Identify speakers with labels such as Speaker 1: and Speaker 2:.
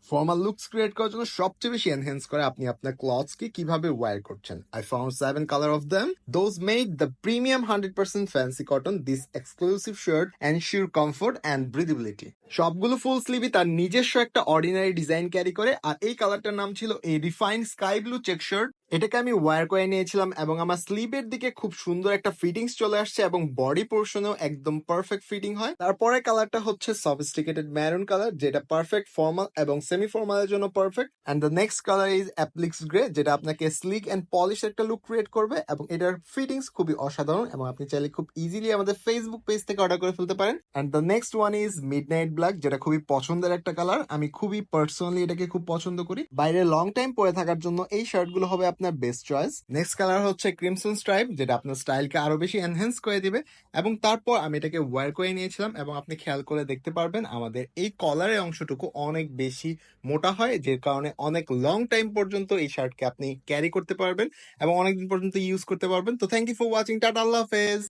Speaker 1: Formal looks create করার জন্য সবচেয়ে বেশি এনহ্যান্স করে আপনি আপনার ক্লথস কে কিভাবে ওয়্যার করছেন। I found 7 colour of them. Those made the premium 100% fancy cotton this exclusive shirt ensure comfort and breathability. সবগুলো ফুল স্লিভই তার নিজস্ব একটা অর্ডিনারি ডিজাইন ক্যারি করে, আর এই কালারটার নাম ছিল এই refined sky blue check shirt. এটাকে আমি ওয়্যার করে নিয়েছিলাম এবং আমার স্লিভের দিকে খুব সুন্দর একটা ফিটিংস চলে আসছে এবং বডি পোর্শনেও একদম পারফেক্ট ফিটিং হয়। তারপরে কালারটা হচ্ছে সফিস্টিকেটেড ম্যারুন কালার, যেটা পারফেক্ট ফর্মাল এবং সেমি ফর্মালের জন্য perfect. And the next colour is অ্যাপ্লিক্স গ্রে, যেটা আপনাকে স্লিক এন্ড পলিশ একটা লুক ক্রিয়েট করবে এবং এটার ফিটিংস খুবই অসাধারণ এবং আপনি চাইলে খুব ইজিলি আমাদের ফেসবুক পেজ থেকে অর্ডার করে ফেলতে পারেন। And the next one is midnight black, যেটা খুবই পছন্দের একটা কালার। আমি খুবই পার্সোনালি এটাকে খুব পছন্দ করি। বাইরে লং টাইম পরে থাকার জন্য এই শার্ট গুলো হবে আপনার বেস্ট চয়েস। নেক্সট কালার হচ্ছে ক্রিমসন স্ট্রাইপ, যেটা আপনার স্টাইলকে আরো বেশি এনহ্যান্স করে দিবে। এবং তারপর আমি এটাকে ওয়্যার করে নিয়েছিলাম এবং আপনি খেয়াল করে দেখতে পারবেন আমাদের এই কলারের অংশটুকু অনেক বেশি মোটা হয়, যে কারণে অনেক লং টাইম পর্যন্ত এই শার্টকে আপনি ক্যারি করতে পারবেন এবং অনেকদিন পর্যন্ত ইউজ করতে পারবেন। তো থ্যাংক ইউ ফর ওয়াচিং। টাটা, আল্লাহ হাফেজ।